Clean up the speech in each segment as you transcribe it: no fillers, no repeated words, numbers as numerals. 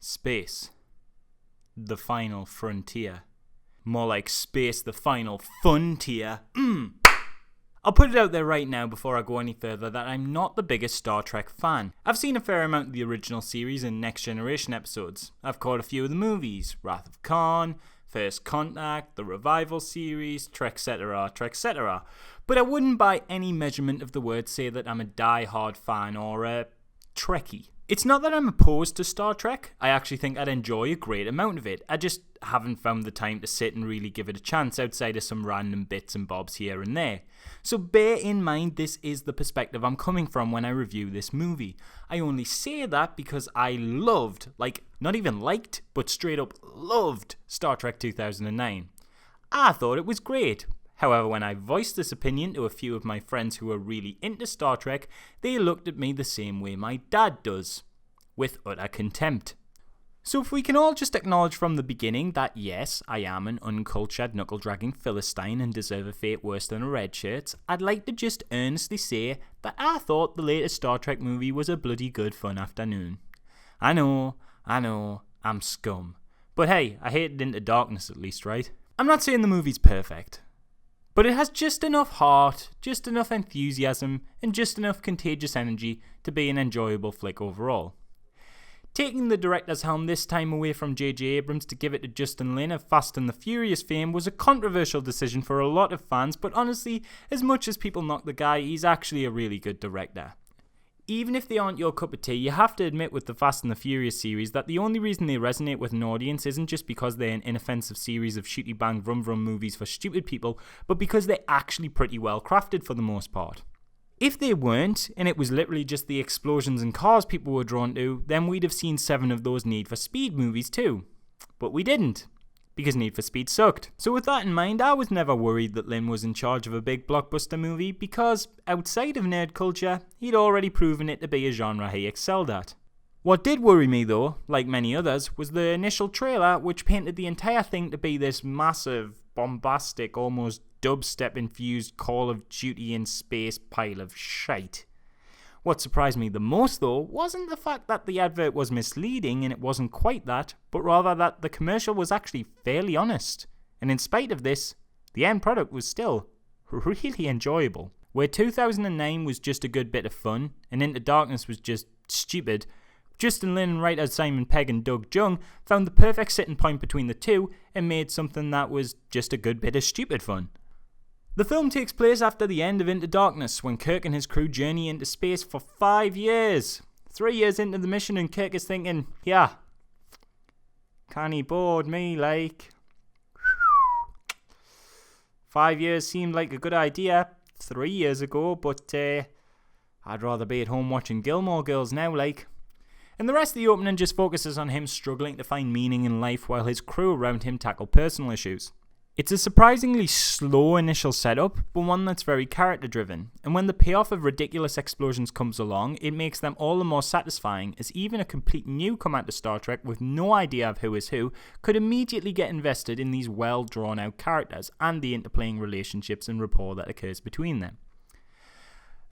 Space. The final frontier. More like space, the final frontier. I'll put it out there right now before I go any further that I'm not the biggest Star Trek fan. I've seen a fair amount of the original series and Next Generation episodes. I've caught a few of the movies, Wrath of Khan, First Contact, the Revival series, Trek etc. But I wouldn't by any measurement of the word say that I'm a die-hard fan or a Trekkie. It's not that I'm opposed to Star Trek. I actually think I'd enjoy a great amount of it. I just haven't found the time to sit and really give it a chance outside of some random bits and bobs here and there. So bear in mind this is the perspective I'm coming from when I review this movie. I only say that because I loved, not even liked, but straight up loved Star Trek 2009. I thought it was great. However, when I voiced this opinion to a few of my friends who are really into Star Trek, they looked at me the same way my dad does, with utter contempt. So if we can all just acknowledge from the beginning that yes, I am an uncultured knuckle-dragging Philistine and deserve a fate worse than a red shirt, I'd like to just earnestly say that I thought the latest Star Trek movie was a bloody good fun afternoon. I know, I'm scum. But hey, I hated Into Darkness at least, right? I'm not saying the movie's perfect. But it has just enough heart, just enough enthusiasm, and just enough contagious energy to be an enjoyable flick overall. Taking the director's helm this time away from J.J. Abrams to give it to Justin Lin of Fast and the Furious fame was a controversial decision for a lot of fans, but honestly, as much as people knock the guy, he's actually a really good director. Even if they aren't your cup of tea, you have to admit with the Fast and the Furious series that the only reason they resonate with an audience isn't just because they're an inoffensive series of shooty bang vroom vroom movies for stupid people, but because they're actually pretty well crafted for the most part. If they weren't, and it was literally just the explosions and cars people were drawn to, then we'd have seen 7 of those Need for Speed movies too. But we didn't. Because Need for Speed sucked. So with that in mind, I was never worried that Lin was in charge of a big blockbuster movie because, outside of nerd culture, he'd already proven it to be a genre he excelled at. What did worry me though, like many others, was the initial trailer which painted the entire thing to be this massive, bombastic, almost dubstep-infused Call of Duty in space pile of shite. What surprised me the most, though, wasn't the fact that the advert was misleading and it wasn't quite that, but rather that the commercial was actually fairly honest. And in spite of this, the end product was still really enjoyable. Where 2009 was just a good bit of fun, and Into Darkness was just stupid, Justin Lin and writers Simon Pegg and Doug Jung found the perfect sitting point between the two and made something that was just a good bit of stupid fun. The film takes place after the end of Into Darkness, when Kirk and his crew journey into space for 5 years. 3 years into the mission and Kirk is thinking, yeah, can he board me, like? 5 years seemed like a good idea 3 years ago, but I'd rather be at home watching Gilmore Girls now, like. And the rest of the opening just focuses on him struggling to find meaning in life while his crew around him tackle personal issues. It's a surprisingly slow initial setup, but one that's very character-driven, and when the payoff of ridiculous explosions comes along, it makes them all the more satisfying, as even a complete newcomer to Star Trek with no idea of who is who could immediately get invested in these well-drawn-out characters and the interplaying relationships and rapport that occurs between them.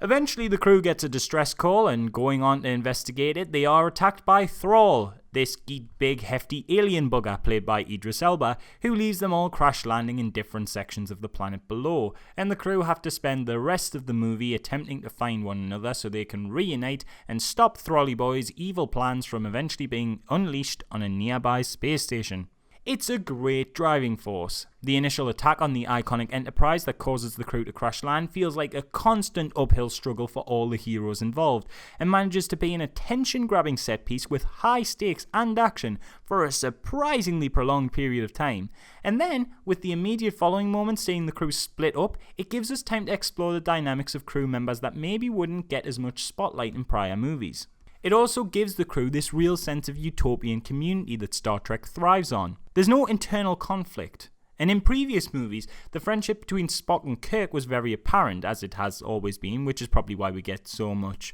Eventually, the crew gets a distress call, and going on to investigate it, they are attacked by Thrall, this big hefty alien bugger played by Idris Elba, who leaves them all crash landing in different sections of the planet below, and the crew have to spend the rest of the movie attempting to find one another so they can reunite and stop Throlly Boy's evil plans from eventually being unleashed on a nearby space station. It's a great driving force. The initial attack on the iconic Enterprise that causes the crew to crash land feels like a constant uphill struggle for all the heroes involved, and manages to be an attention-grabbing set piece with high stakes and action for a surprisingly prolonged period of time. And then, with the immediate following moment seeing the crew split up, it gives us time to explore the dynamics of crew members that maybe wouldn't get as much spotlight in prior movies. It also gives the crew this real sense of utopian community that Star Trek thrives on. There's no internal conflict. And in previous movies, the friendship between Spock and Kirk was very apparent, as it has always been, which is probably why we get so much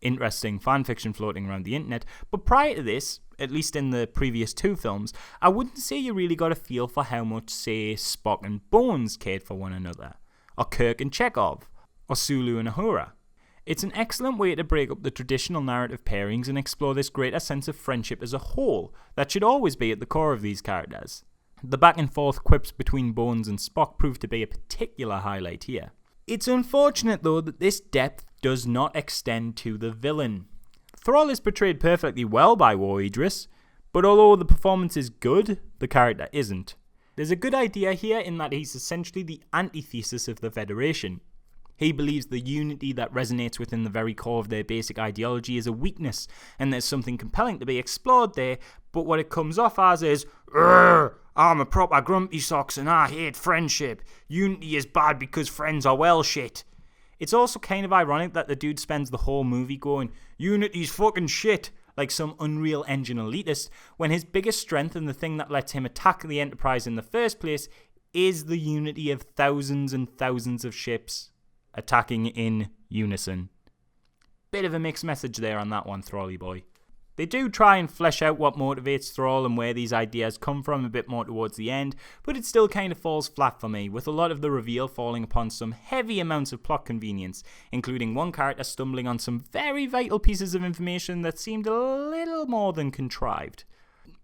interesting fanfiction floating around the internet. But prior to this, at least in the previous 2 films, I wouldn't say you really got a feel for how much, say, Spock and Bones cared for one another, or Kirk and Chekhov, or Sulu and Uhura. It's an excellent way to break up the traditional narrative pairings and explore this greater sense of friendship as a whole that should always be at the core of these characters. The back and forth quips between Bones and Spock prove to be a particular highlight here. It's unfortunate though that this depth does not extend to the villain. Thrall is portrayed perfectly well by War Idris, but although the performance is good, the character isn't. There's a good idea here in that he's essentially the antithesis of the Federation. He believes the unity that resonates within the very core of their basic ideology is a weakness, and there's something compelling to be explored there, but what it comes off as is, I'm a proper grumpy socks and I hate friendship. Unity is bad because friends are well shit. It's also kind of ironic that the dude spends the whole movie going, Unity's fucking shit, like some Unreal Engine elitist, when his biggest strength and the thing that lets him attack the Enterprise in the first place is the unity of thousands and thousands of ships attacking in unison. Bit of a mixed message there on that one, Thrally boy. They do try and flesh out what motivates Thrall and where these ideas come from a bit more towards the end, but it still kind of falls flat for me, with a lot of the reveal falling upon some heavy amounts of plot convenience, including one character stumbling on some very vital pieces of information that seemed a little more than contrived.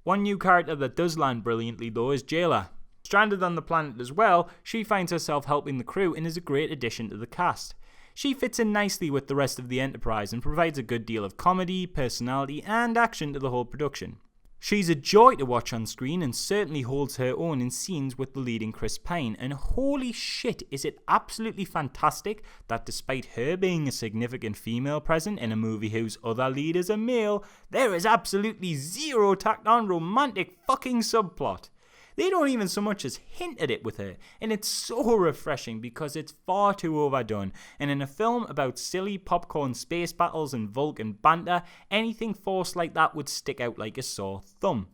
One new character that does land brilliantly though is Jayla. Stranded on the planet as well, she finds herself helping the crew and is a great addition to the cast. She fits in nicely with the rest of the Enterprise and provides a good deal of comedy, personality and action to the whole production. She's a joy to watch on screen and certainly holds her own in scenes with the leading Chris Pine, and holy shit is it absolutely fantastic that despite her being a significant female present in a movie whose other lead is a male, there is absolutely zero tacked on romantic fucking subplot. They don't even so much as hint at it with her, and it's so refreshing because it's far too overdone, and in a film about silly popcorn space battles and Vulcan banter, anything forced like that would stick out like a sore thumb.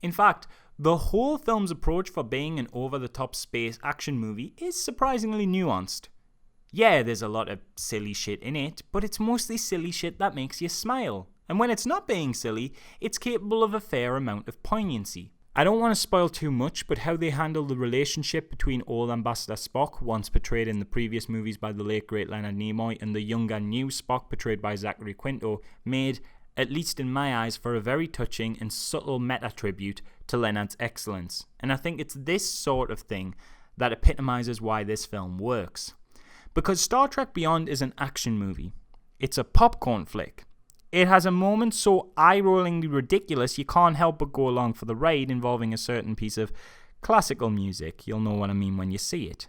In fact, the whole film's approach for being an over-the-top space action movie is surprisingly nuanced. Yeah, there's a lot of silly shit in it, but it's mostly silly shit that makes you smile, and when it's not being silly, it's capable of a fair amount of poignancy. I don't want to spoil too much, but how they handle the relationship between old Ambassador Spock, once portrayed in the previous movies by the late great Leonard Nimoy, and the younger new Spock portrayed by Zachary Quinto, made, at least in my eyes, for a very touching and subtle meta-tribute to Leonard's excellence. And I think it's this sort of thing that epitomizes why this film works. Because Star Trek Beyond is an action movie. It's a popcorn flick. It has a moment so eye-rollingly ridiculous you can't help but go along for the ride, involving a certain piece of classical music. You'll know what I mean when you see it.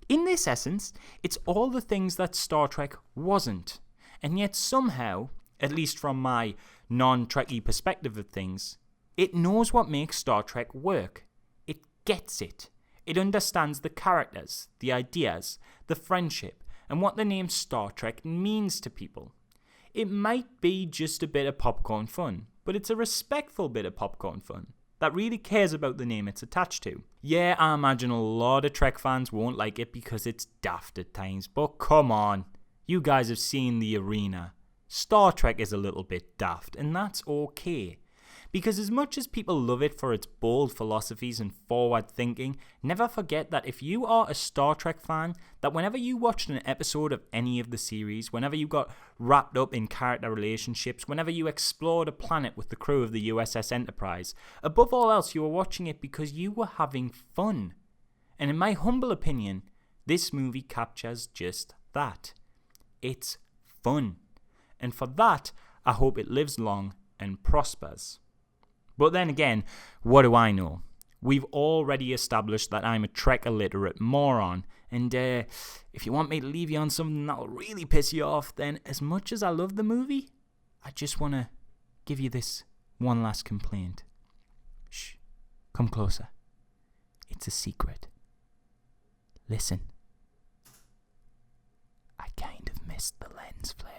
In this essence, it's all the things that Star Trek wasn't. And yet somehow, at least from my non-Trekkie perspective of things, it knows what makes Star Trek work. It gets it. It understands the characters, the ideas, the friendship, and what the name Star Trek means to people. It might be just a bit of popcorn fun, but it's a respectful bit of popcorn fun that really cares about the name it's attached to. Yeah, I imagine a lot of Trek fans won't like it because it's daft at times, but come on, you guys have seen The Arena. Star Trek is a little bit daft, and that's okay. Because as much as people love it for its bold philosophies and forward thinking, never forget that if you are a Star Trek fan, that whenever you watched an episode of any of the series, whenever you got wrapped up in character relationships, whenever you explored a planet with the crew of the USS Enterprise, above all else you were watching it because you were having fun. And in my humble opinion, this movie captures just that. It's fun. And for that, I hope it lives long and prospers. But then again, what do I know? We've already established that I'm a Trek-illiterate moron, and if you want me to leave you on something that'll really piss you off, then as much as I love the movie, I just want to give you this one last complaint. Shh, come closer. It's a secret. Listen. I kind of missed the lens flare.